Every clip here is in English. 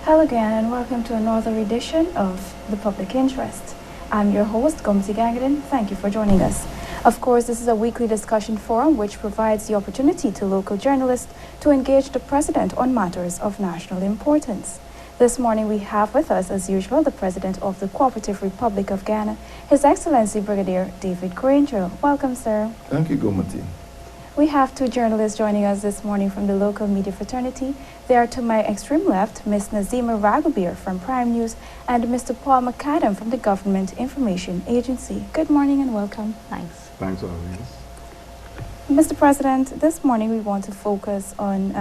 Hello again and welcome to another edition of The Public Interest. I'm your host, Granger. Thank you for joining us. Of course, this is a weekly discussion forum which provides the opportunity to local journalists to engage the President on matters of national importance. This morning we have with us, as usual, the President of the Cooperative Republic of Guyana, His Excellency Brigadier David Granger. Welcome, sir. Thank you, Gomati. We have two journalists joining us this morning from the local media fraternity. They are to my extreme left, Ms. Nazima Raghubir from Prime News and Mr. Paul McAdam from the Government Information Agency. Good morning and welcome. Thanks. Thanks for having us. Mr. President, this morning we want to focus on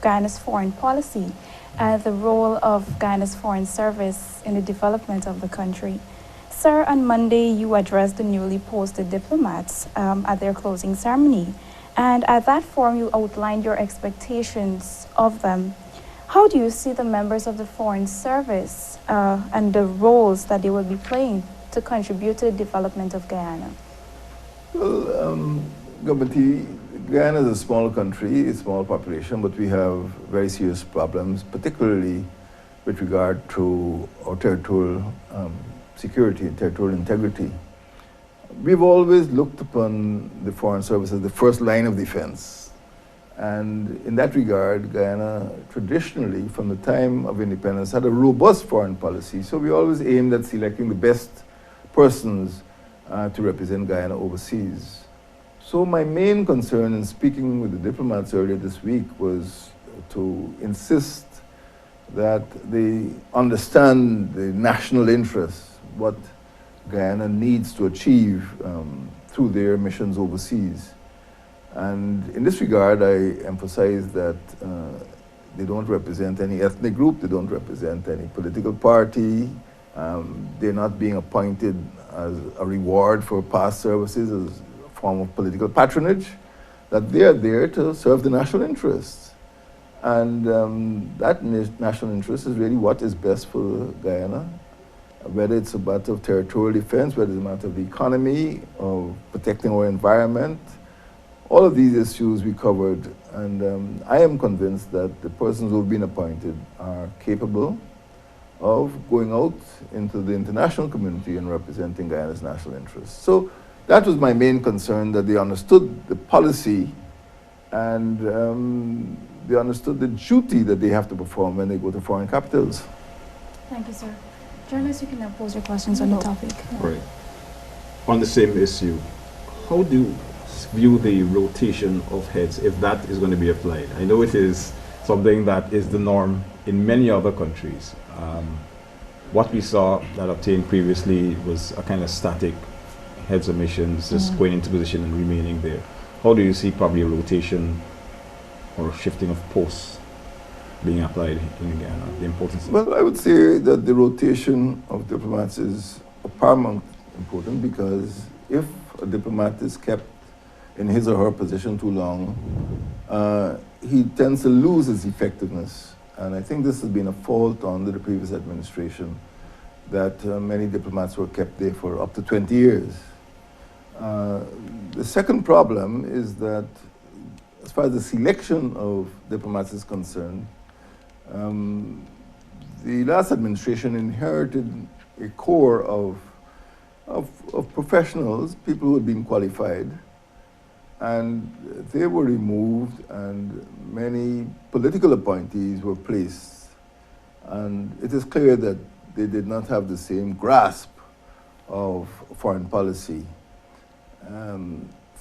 Guyana's foreign policy, the role of Guyana's foreign service in the development of the country. Sir, on Monday you addressed the newly posted diplomats at their closing ceremony. And at that forum, you outlined your expectations of them. How do you see the members of the Foreign Service and the roles that they will be playing to contribute to the development of Guyana? Well, Guyana is a small country, a small population, but we have very serious problems, particularly with regard to our territorial security and territorial integrity. We've always looked upon the Foreign Service as the first line of defense. And in that regard, Guyana traditionally, from the time of independence, had a robust foreign policy. So we always aimed at selecting the best persons to represent Guyana overseas. So my main concern in speaking with the diplomats earlier this week was to insist that they understand the national interest, what Guyana needs to achieve through their missions overseas. And in this regard, I emphasize that they don't represent any ethnic group, they don't represent any political party, they're not being appointed as a reward for past services, as a form of political patronage, that they are there to serve the national interests. And that national interest is really what is best for Guyana, whether it's a matter of territorial defense, whether it's a matter of the economy, of protecting our environment. All of these issues we covered, and I am convinced that the persons who have been appointed are capable of going out into the international community and representing Guyana's national interests. So that was my main concern, that they understood the policy and they understood the duty that they have to perform when they go to foreign capitals. Thank you, sir. Journalists, you can now pose your questions on the topic. Right. On the same issue, how do you view the rotation of heads if that is going to be applied? I know it is something that is the norm in many other countries. What we saw that obtained previously was a kind of static heads of missions, just going into position and remaining there. How do you see probably a rotation or shifting of posts being applied in Guyana, the importance of? Well, I would say that the rotation of diplomats is of paramount important, because if a diplomat is kept in his or her position too long, he tends to lose his effectiveness. And I think this has been a fault under the previous administration, that many diplomats were kept there for up to 20 years. The second problem is that as far as the selection of diplomats is concerned, the last administration inherited a core of professionals, people who had been qualified, and they were removed and many political appointees were placed. And it is clear that they did not have the same grasp of foreign policy.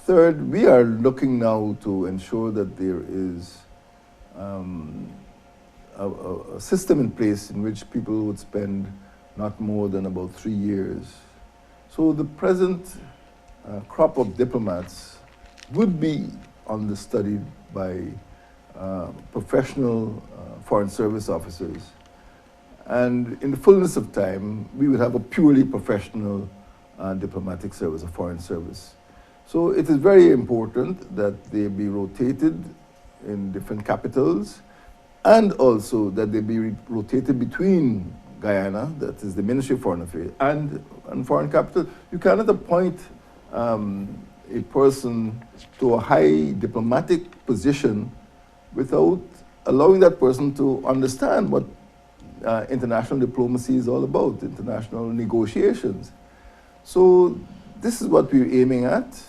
Third, we are looking now to ensure that there is a system in place in which people would spend not more than about 3 years. So the present crop of diplomats would be understudied by professional foreign service officers. And in the fullness of time, we would have a purely professional diplomatic service, a foreign service. So it is very important that they be rotated in different capitals, and also that they be rotated between Guyana, that is the Ministry of Foreign Affairs, and foreign capital. You cannot appoint a person to a high diplomatic position without allowing that person to understand what international diplomacy is all about, international negotiations. So this is what we're aiming at,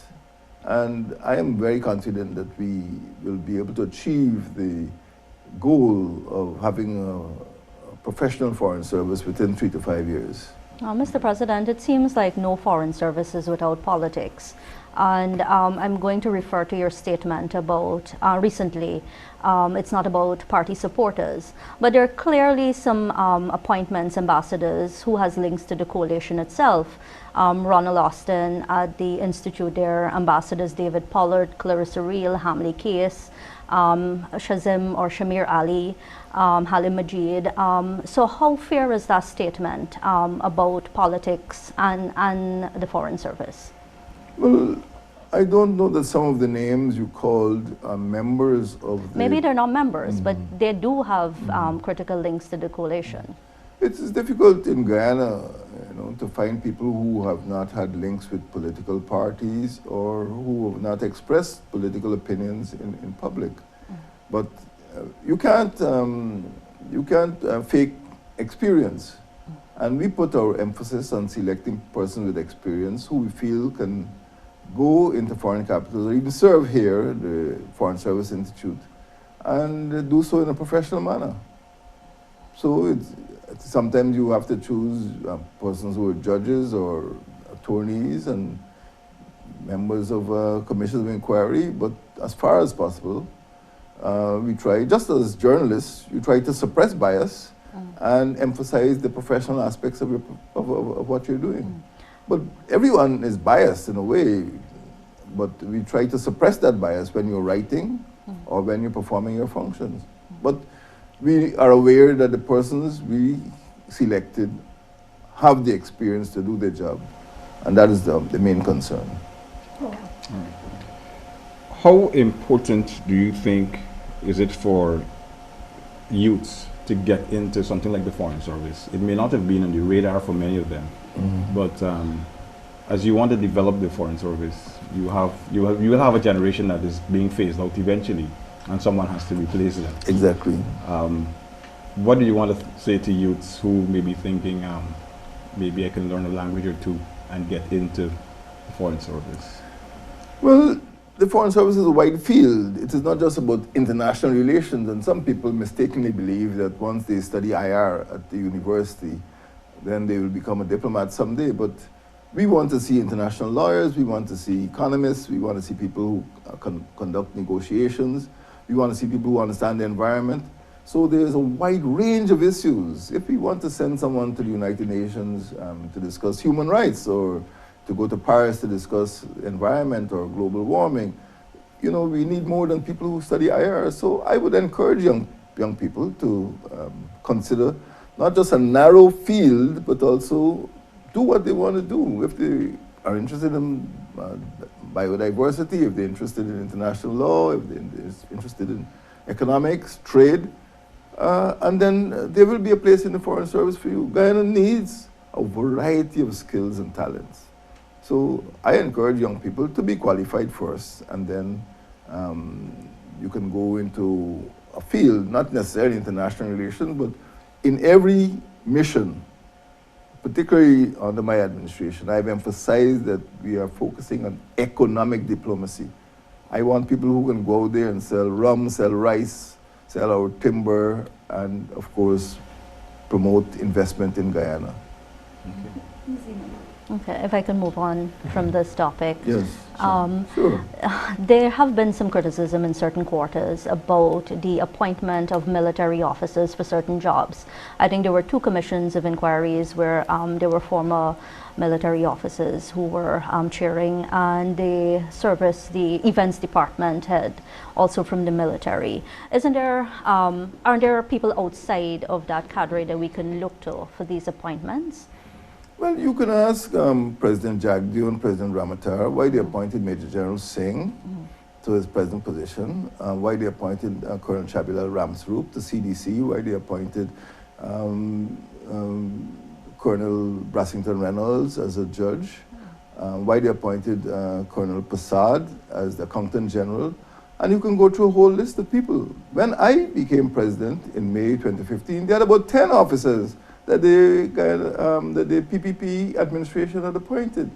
and I am very confident that we will be able to achieve the goal of having a professional foreign service within 3 to 5 years. Mr. President, it seems like no foreign service is without politics. And I'm going to refer to your statement about recently. It's not about party supporters, but there are clearly some appointments, ambassadors who has links to the coalition itself. Ronald Austin at the Institute there, Ambassadors David Pollard, Clarissa Reel, Hamley Case, Shazim or Shamir Ali, Halim Majid. So how fair is that statement about politics and the Foreign Service? Well, I don't know that some of the names you called are members of the... Maybe they're not members, but they do have critical links to the coalition. It's difficult in Guyana, to find people who have not had links with political parties or who have not expressed political opinions in public. But you can't fake experience. And we put our emphasis on selecting persons with experience who we feel can go into foreign capitals or even serve here, the Foreign Service Institute, and do so in a professional manner. So sometimes you have to choose persons who are judges or attorneys and members of commissions of inquiry, but as far as possible, we try, just as journalists, you try to suppress bias and emphasize the professional aspects of what you're doing. But everyone is biased in a way, but we try to suppress that bias when you're writing or when you're performing your functions. But we are aware that the persons we selected have the experience to do their job, and that is the main concern. How important do you think is it for youths to get into something like the Foreign Service? It may not have been on the radar for many of them, but as you want to develop the Foreign Service, you will have a generation that is being phased out eventually, and someone has to replace them. Exactly. What do you want to say to youths who may be thinking, maybe I can learn a language or two and get into the Foreign Service? Well, the Foreign Service is a wide field. It is not just about international relations, and some people mistakenly believe that once they study IR at the university, then they will become a diplomat someday. But we want to see international lawyers, we want to see economists, we want to see people who conduct negotiations, we want to see people who understand the environment. So there's a wide range of issues. If we want to send someone to the United Nations to discuss human rights, or to go to Paris to discuss environment or global warming, we need more than people who study IR. So I would encourage young people to consider not just a narrow field, but also do what they want to do. If they are interested in biodiversity, if they're interested in international law, if they're interested in economics, trade, and then there will be a place in the Foreign Service for you. Guyana needs a variety of skills and talents. So I encourage young people to be qualified first, and then you can go into a field, not necessarily international relations, but in every mission, particularly under my administration, I've emphasized that we are focusing on economic diplomacy. I want people who can go out there and sell rum, sell rice, sell our timber, and of course, promote investment in Guyana. Okay, if I can move on from this topic. Yes, sure. There have been some criticism in certain quarters about the appointment of military officers for certain jobs. I think there were 2 commissions of inquiries where there were former military officers who were chairing, and the events department head also from the military. Aren't there people outside of that cadre that we can look to for these appointments? Well, you can ask President Jagdeo and President Ramatar why they appointed Major General Singh to his present position, why they appointed Colonel Chabilal Ramsroop to CDC, why they appointed Colonel Brassington Reynolds as a judge, why they appointed Colonel Prasad as the Accountant General, And you can go through a whole list of people. When I became president in May 2015, they had about 10 officers that the PPP administration had appointed.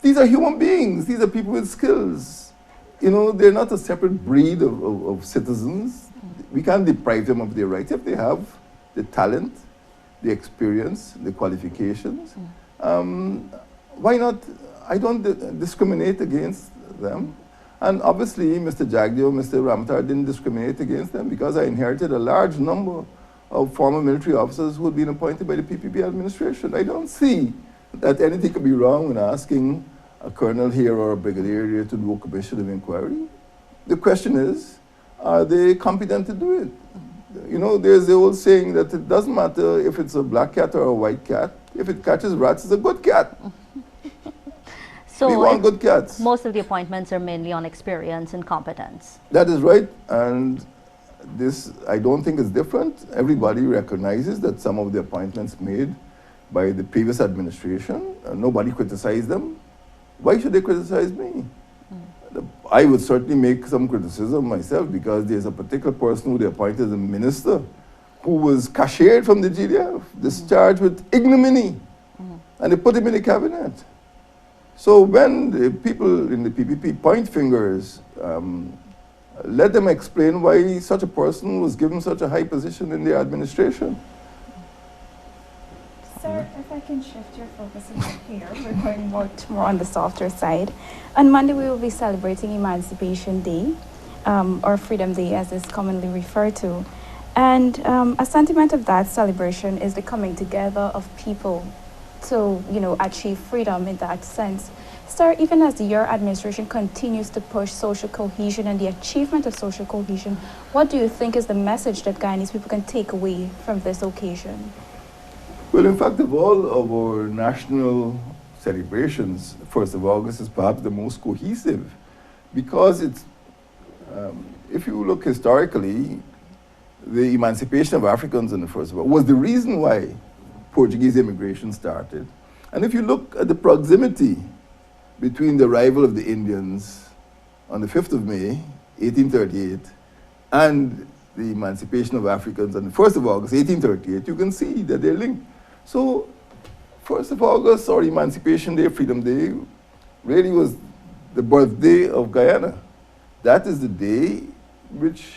These are human beings. These are people with skills. You know, they're not a separate breed of citizens. We can't deprive them of their rights if they have the talent, the experience, the qualifications. Why not? I don't discriminate against them. And obviously, Mr. Jagdeo, Mr. Ramtar didn't discriminate against them because I inherited a large number of former military officers who had been appointed by the PPP administration. I don't see that anything could be wrong in asking a colonel here or a brigadier here to do a commission of inquiry. The question is, are they competent to do it? You know, there's the old saying that it doesn't matter if it's a black cat or a white cat. If it catches rats, it's a good cat. So we want good cats. Most of the appointments are mainly on experience and competence. That is right. And this, I don't think is different. Everybody recognizes that some of the appointments made by the previous administration, nobody criticized them. Why should they criticize me? I would certainly make some criticism myself because there's a particular person who they appointed as a minister who was cashiered from the GDF, discharged with ignominy, and they put him in the cabinet. So when the people in the PPP point fingers, let them explain why such a person was given such a high position in their administration. Sir, if I can shift your focus a bit here, we're going more on the softer side. On Monday, we will be celebrating Emancipation Day, or Freedom Day as it's commonly referred to. And a sentiment of that celebration is the coming together of people to, you know, achieve freedom in that sense. Sir, even as your administration continues to push social cohesion and the achievement of social cohesion, what do you think is the message that Guyanese people can take away from this occasion? Well, in fact, of all of our national celebrations, 1st of August is perhaps the most cohesive because it's, if you look historically, the emancipation of Africans on the 1st of August was the reason why Portuguese immigration started. And if you look at the proximity between the arrival of the Indians on the 5th of May, 1838, and the emancipation of Africans on the 1st of August, 1838, you can see that they're linked. So, 1st of August, or Emancipation Day, Freedom Day, really was the birthday of Guyana. That is the day which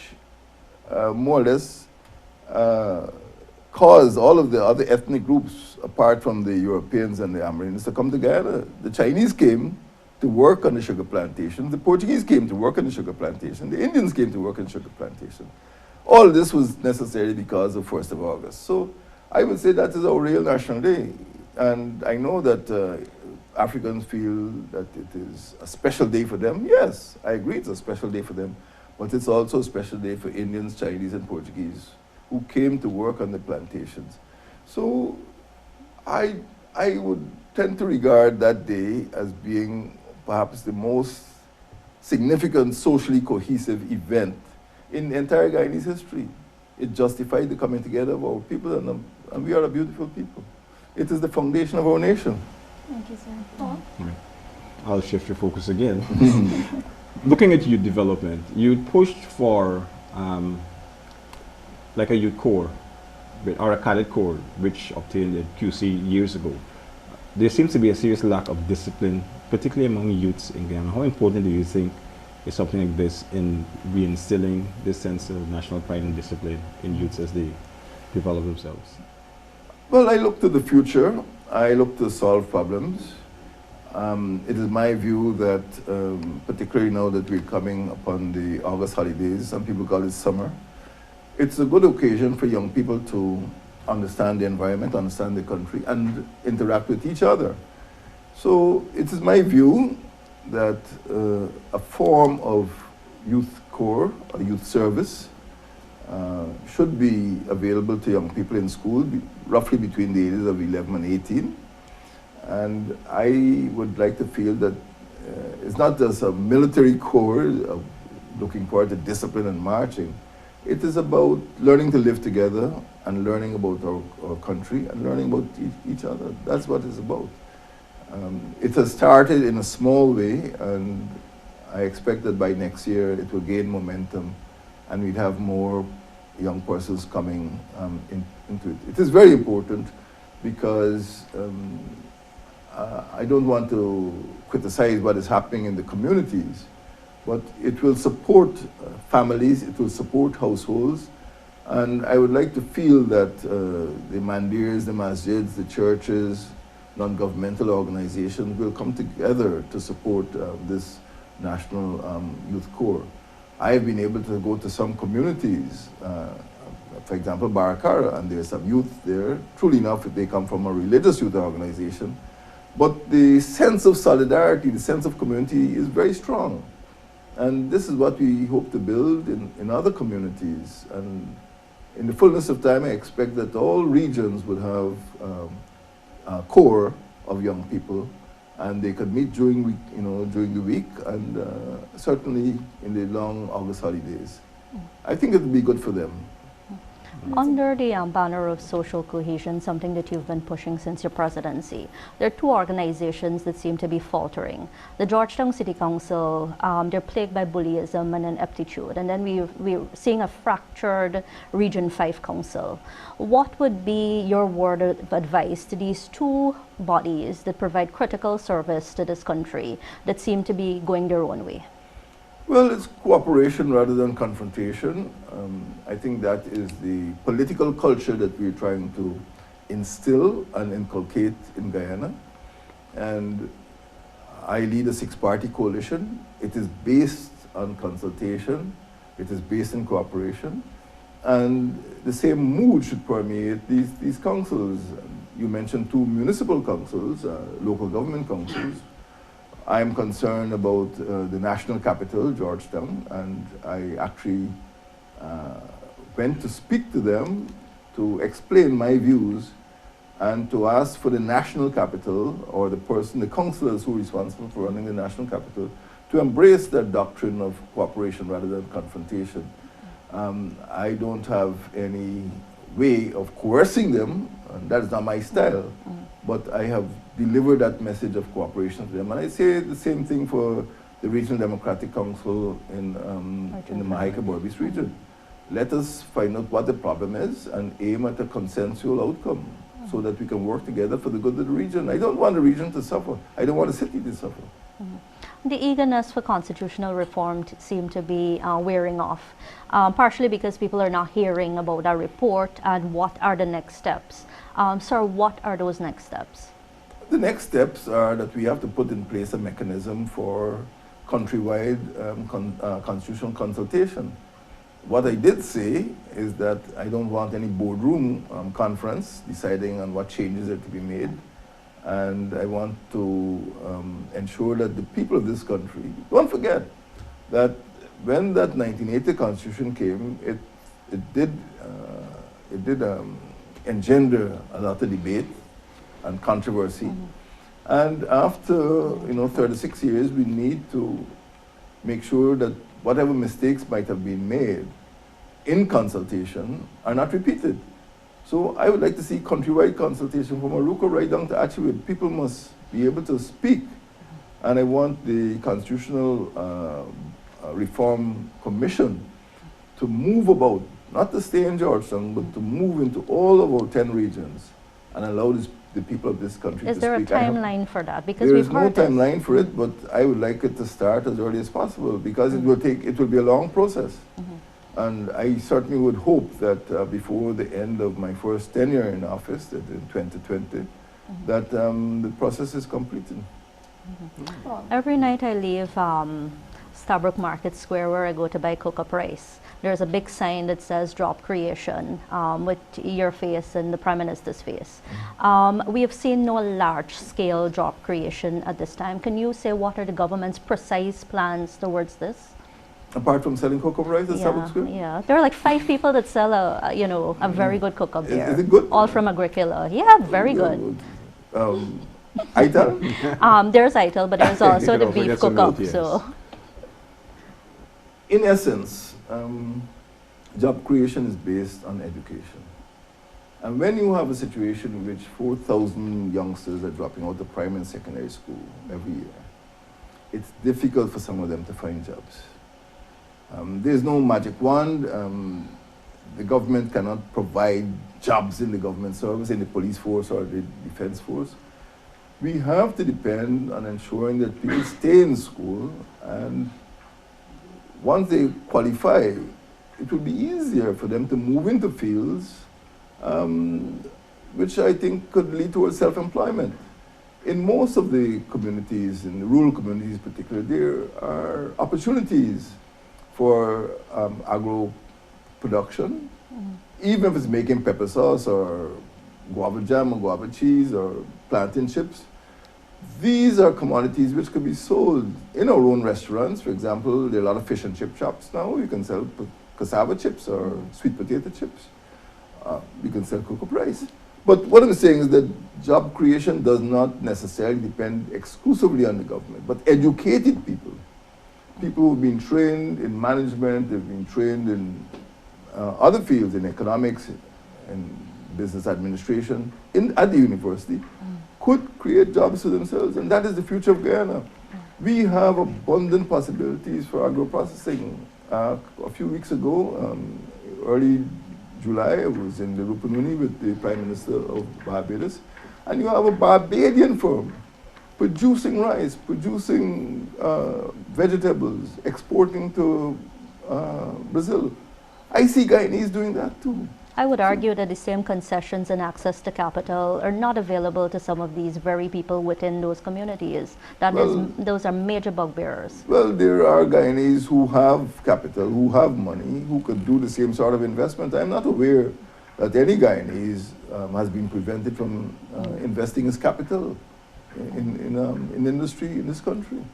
more or less caused all of the other ethnic groups, apart from the Europeans and the Americans, to come to Guyana. The Chinese came to work on the sugar plantation. The Portuguese came to work on the sugar plantation. The Indians came to work on the sugar plantation. All this was necessary because of 1st of August. So I would say that is our real national day. And I know that Africans feel that it is a special day for them. Yes, I agree it's a special day for them. But it's also a special day for Indians, Chinese, and Portuguese who came to work on the plantations. So I would tend to regard that day as being perhaps the most significant socially cohesive event in the entire Guyanese history. It justified the coming together of our people, and we are a beautiful people. It is the foundation of our nation. Thank you, sir. Paul? I'll shift your focus again. Looking at youth development, you pushed for like a youth corps or a cadet corps, which obtained a QC years ago. There seems to be a serious lack of discipline, particularly among youths in Guyana. How important do you think is something like this in reinstilling this sense of national pride and discipline in youths as they develop themselves? Well, I look to the future. I look to solve problems. It is my view that, particularly now that we're coming upon the August holidays, some people call it summer, it's a good occasion for young people to understand the environment, understand the country, and interact with each other. So it is my view that a form of youth corps, or youth service, should be available to young people in school, roughly between the ages of 11 and 18. And I would like to feel that it's not just a military corps looking forward to discipline and marching. It is about learning to live together and learning about our country and learning about each other. That's what it's about. It has started in a small way, and I expect that by next year it will gain momentum and we'd have more young persons coming into it. It is very important because I don't want to criticize what is happening in the communities, but it will support families, it will support households, and I would like to feel that the mandirs, the masjids, the churches, non-governmental organizations will come together to support this National Youth Corps. I have been able to go to some communities, for example, Barakara, and there's some youth there. Truly enough, they come from a religious youth organization, but the sense of solidarity, the sense of community is very strong. And this is what we hope to build in other communities. And in the fullness of time, I expect that all regions will have a core of young people, and they could meet during the week, and certainly in the long August holidays. I think it would be good for them. Under the banner of social cohesion, something that you've been pushing since your presidency, there are two organizations that seem to be faltering. The Georgetown City Council, they're plagued by bullyism and ineptitude, and then we're seeing a fractured Region 5 Council. What would be your word of advice to these two bodies that provide critical service to this country that seem to be going their own way? Well, it's cooperation rather than confrontation. I think that is the political culture that we're trying to instill and inculcate in Guyana. And I lead a 6-party coalition. It is based on consultation. It is based in cooperation. And the same mood should permeate these councils. You mentioned 2 municipal councils, local government councils. I'm concerned about the national capital, Georgetown, and I actually went to speak to them to explain my views and to ask for the national capital, or the councillors who are responsible for running the national capital, to embrace that doctrine of cooperation rather than confrontation. I don't have any way of coercing them, and that is not my style, but I have delivered that message of cooperation to them. And I say the same thing for the Regional Democratic Council in the Mahaica-Berbice region. Let us find out what the problem is and aim at a consensual outcome so that we can work together for the good of the region. I don't want the region to suffer. I don't want the city to suffer. The eagerness for constitutional reform seemed to be wearing off, partially because people are not hearing about our report and what are the next steps. Sir, what are those next steps? The next steps are that we have to put in place a mechanism for countrywide constitutional consultation. What I did say is that I don't want any boardroom conference deciding on what changes are to be made. And I want to ensure that the people of this country, don't forget that when that 1980 Constitution came, it did engender a lot of debate and controversy. And after 36 years, we need to make sure that whatever mistakes might have been made in consultation are not repeated. So I would like to see countrywide consultation from Aruca right down to Achewid. People must be able to speak. And I want the Constitutional Reform Commission to move about, not to stay in Georgetown, but to move into all of our 10 regions and allow the people of this country to speak. Is there a timeline for that? Because there is no timeline for it, but I would like it to start as early as possible because it will be a long process. And I certainly would hope that before the end of my first tenure in office, that in 2020, that the process is completed. Every night I leave Starbrook Market Square where I go to buy cook-up rice. There's a big sign that says job creation with your face and the Prime Minister's face. We have seen no large-scale job creation at this time. Can you say what are the government's precise plans towards this? Apart from selling cook-up rice at Starbrook Square? Yeah, there are like 5 people that sell a very good cook-up there. Is it good? All from Agricola. Yeah, very good. ITAL? There's ITAL, but there's also the beef cook-up. So, in essence, job creation is based on education. And when you have a situation in which 4,000 youngsters are dropping out of primary and secondary school every year, it's difficult for some of them to find jobs. There's no magic wand. The government cannot provide jobs in the government service, in the police force or the defense force. We have to depend on ensuring that people stay in school, and once they qualify, it will be easier for them to move into fields which I think could lead towards self-employment. In most of the communities, in the rural communities particularly, there are opportunities for agro production, even if it's making pepper sauce or guava jam or guava cheese or plantain chips. These are commodities which could be sold in our own restaurants. For example, there are a lot of fish and chip shops now. You can sell cassava chips or sweet potato chips. You can sell cocoa rice. But what I'm saying is that job creation does not necessarily depend exclusively on the government, but educated people, people who've been trained in management, they've been trained in other fields, in economics and business administration at the university, could create jobs for themselves, and that is the future of Guyana. We have abundant possibilities for agro-processing. A few weeks ago, early July, I was in the Rupununi with the Prime Minister of Barbados, and you have a Barbadian firm producing rice, producing vegetables, exporting to Brazil. I see Guyanese doing that too. I would argue that the same concessions and access to capital are not available to some of these very people within those communities. Those are major bugbearers. Well, there are Guyanese who have capital, who have money, who could do the same sort of investment. I'm not aware that any Guyanese has been prevented from investing his capital in industry in this country.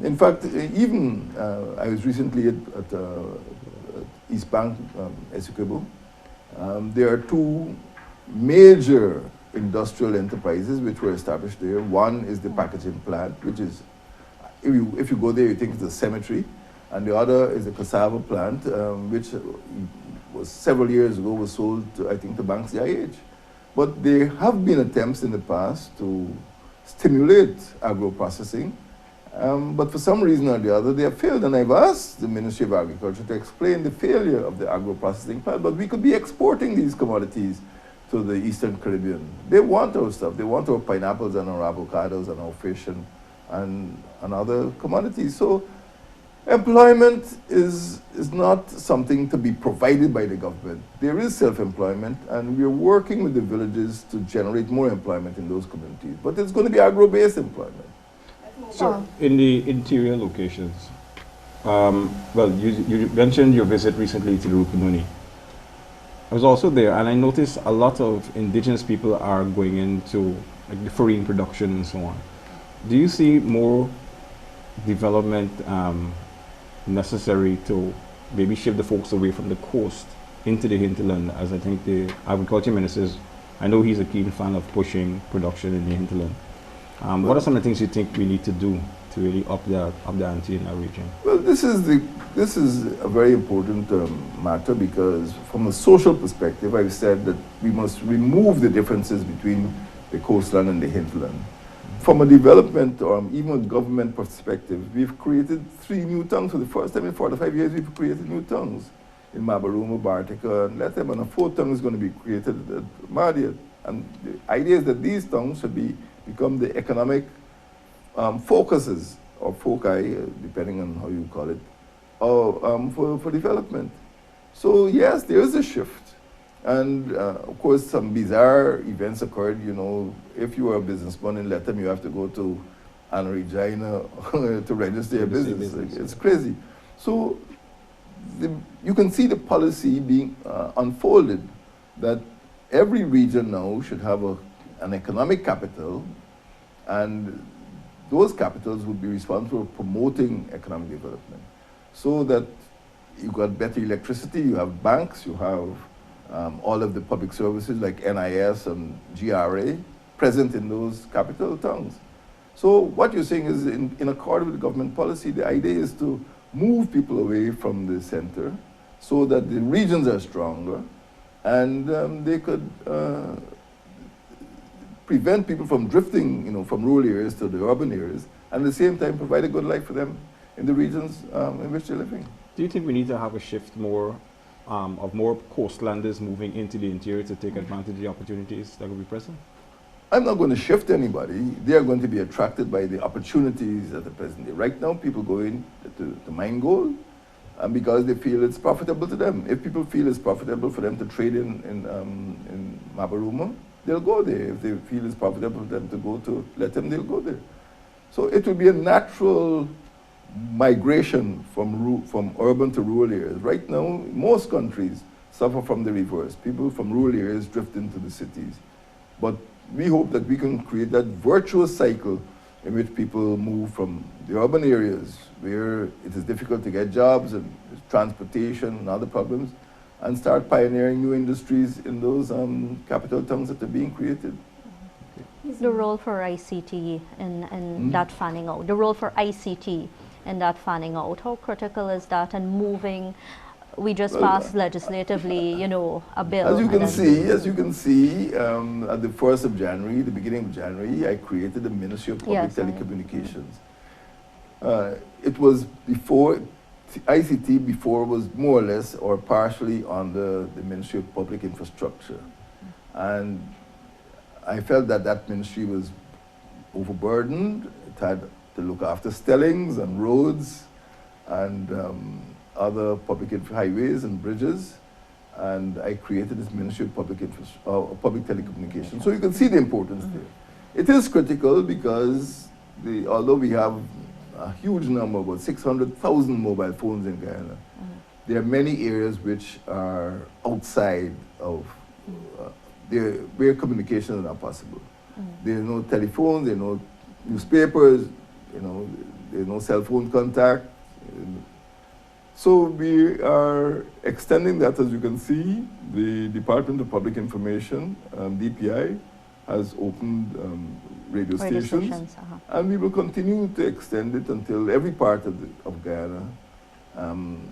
In fact, even I was recently at East Bank, Essequibo. There are two major industrial enterprises which were established there. One is the packaging plant, which is, if you go there, you think it's a cemetery. And the other is the cassava plant, which was several years ago was sold, to, I think, to Bank CIH. But there have been attempts in the past to stimulate agro-processing. But for some reason or the other, they have failed. And I've asked the Ministry of Agriculture to explain the failure of the agro-processing plant. But we could be exporting these commodities to the Eastern Caribbean. They want our stuff. They want our pineapples and our avocados and our fish and other commodities. So employment is not something to be provided by the government. There is self-employment, and we're working with the villages to generate more employment in those communities. But it's going to be agro-based employment. So, in the interior locations, well, you mentioned your visit recently to Rupununi. I was also there, and I noticed a lot of indigenous people are going into like the farine production and so on. Do you see more development necessary to maybe shift the focus away from the coast into the hinterland, as I think the agriculture minister is, I know he's a keen fan of pushing production in the hinterland. What are some of the things you think we need to do to really up the ante in our region? Well, this is a very important matter, because from a social perspective, I've said that we must remove the differences between the coastland and the hinterland. From a development or even a government perspective, we've created 3 new tongues. For the first time in 45 years, we've created new tongues in Mabaruma, Bartica, and Lethem, and a 4th tongue is going to be created at Madiat. And the idea is that these tongues should become the economic focuses or foci, depending on how you call it, for development. So yes, there is a shift. And of course, some bizarre events occurred. You know, if you are a businessman in Lethem, you have to go to GINA to register your business. It's crazy. So you can see the policy being unfolded, that every region now should have an economic capital, and those capitals would be responsible for promoting economic development, so that you got better electricity, you have banks, you have all of the public services like NIS and GRA present in those capital towns. So what you're saying is in accord with the government policy, the idea is to move people away from the center so that the regions are stronger, and they could prevent people from drifting, from rural areas to the urban areas, and at the same time provide a good life for them in the regions in which they're living. Do you think we need to have a shift more of more coastlanders moving into the interior to take advantage of the opportunities that will be present? I'm not going to shift anybody. They are going to be attracted by the opportunities at the present day. Right now, people go in to mine gold because they feel it's profitable to them. If people feel it's profitable for them to trade in Mabaruma, they'll go there. If they feel it's profitable for them to go to Lethem, they'll go there. So it will be a natural migration from urban to rural areas. Right now, most countries suffer from the reverse. People from rural areas drift into the cities. But we hope that we can create that virtuous cycle in which people move from the urban areas where it is difficult to get jobs and transportation and other problems, and start pioneering new industries in those capital towns that are being created. The role for ICT in that fanning out, the role for ICT in that fanning out, how critical is that and moving? We just passed legislatively, you know, a bill. As you can see, at the 1st of January, the beginning of January, I created the Ministry of Public Telecommunications. It was before, ICT before was more or less or partially under the Ministry of Public Infrastructure. And I felt that that ministry was overburdened. It had to look after stellings and roads and other public highways and bridges, and I created this Ministry of Public Telecommunications. So you can see the importance there. It is critical because although we have a huge number, about 600,000 mobile phones in Guyana, there are many areas which are outside of where communication is not possible. There are no telephones, there are no newspapers, you know, there is no cell phone contact. So we are extending that. As you can see, the Department of Public Information, DPI, has opened radio stations, and we will continue to extend it until every part of Guyana can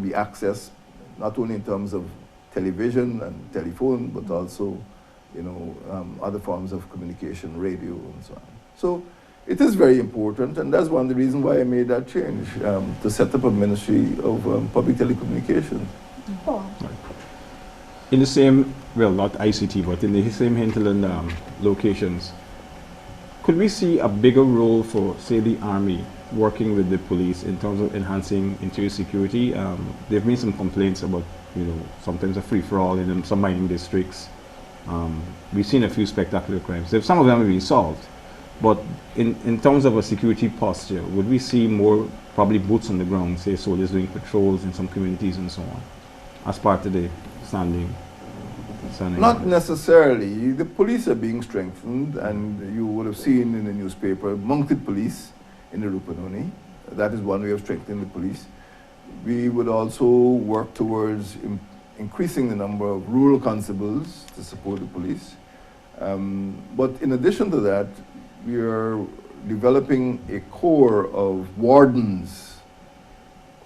be accessed, not only in terms of television and telephone, but also, other forms of communication, radio, and so on. So it is very important, and that's one of the reasons why I made that change, to set up a Ministry of Public Telecommunications. In the same, well, not ICT, but in the same hinterland locations, could we see a bigger role for, say, the Army working with the police in terms of enhancing interior security? There have been some complaints about, sometimes a free-for-all in some mining districts. We've seen a few spectacular crimes. Some of them have been solved. But in terms of a security posture, would we see more probably boots on the ground, say soldiers doing patrols in some communities and so on, as part of the standing? Not necessarily. The police are being strengthened, and you would have seen in the newspaper mounted police in the Rupununi. That is one way of strengthening the police. We would also work towards increasing the number of rural constables to support the police. But in addition to that, we are developing a corps of wardens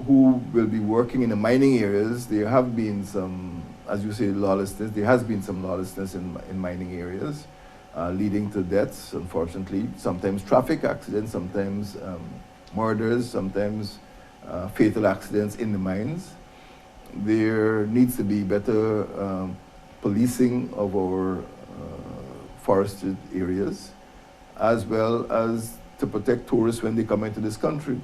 who will be working in the mining areas. There have been some, as you say, lawlessness. There has been some lawlessness in mining areas, leading to deaths, unfortunately. Sometimes traffic accidents, sometimes murders, sometimes fatal accidents in the mines. There needs to be better policing of our forested areas, as well as to protect tourists when they come into this country.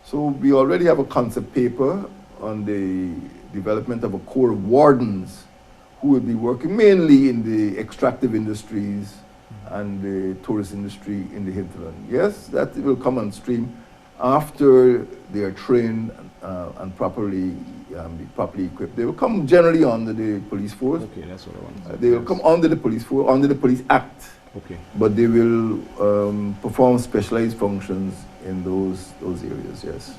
So we already have a concept paper on the development of a corps of wardens who will be working mainly in the extractive industries and the tourist industry in the hinterland. Yes, that will come on stream after they are trained and properly equipped. They will come generally under the police force. Okay, that's what I want. They will come under the police force, under the Police Act. Okay. But they will perform specialized functions in those areas, yes.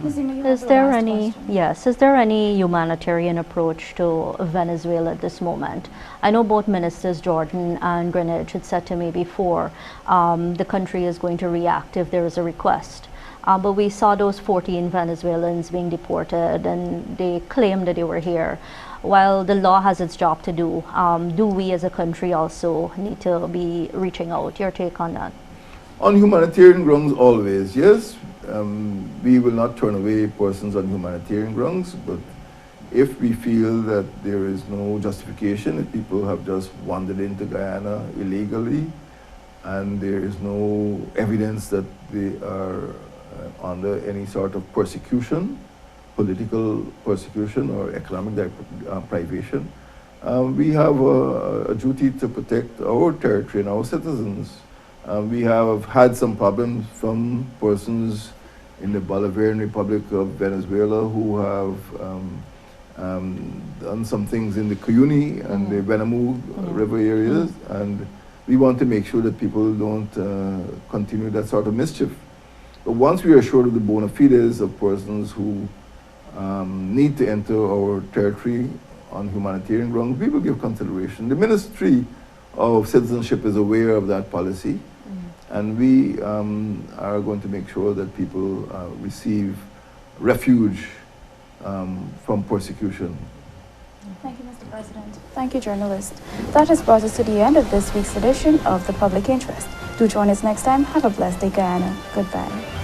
Is there any humanitarian approach to Venezuela at this moment? I know both ministers, Jordan and Greenwich, had said to me before the country is going to react if there is a request. But we saw those 14 Venezuelans being deported, and they claimed that they were here. While the law has its job to do we as a country also need to be reaching out? Your take on that? On humanitarian grounds, always, yes. We will not turn away persons on humanitarian grounds, but if we feel that there is no justification, if people have just wandered into Guyana illegally, and there is no evidence that they are under any sort of persecution, political persecution or economic privation, we have a duty to protect our territory and our citizens. We have had some problems from persons in the Bolivarian Republic of Venezuela who have done some things in the Cuyuni and the Venamu River areas, and we want to make sure that people don't continue that sort of mischief. But once we are assured of the bona fides of persons who need to enter our territory on humanitarian grounds, we will give consideration. The Ministry of Citizenship is aware of that policy, and we are going to make sure that people receive refuge from persecution. Thank you, Mr. President. Thank you, journalist. That has brought us to the end of this week's edition of The Public Interest. Do join us next time. Have a blessed day, Guyana. Goodbye.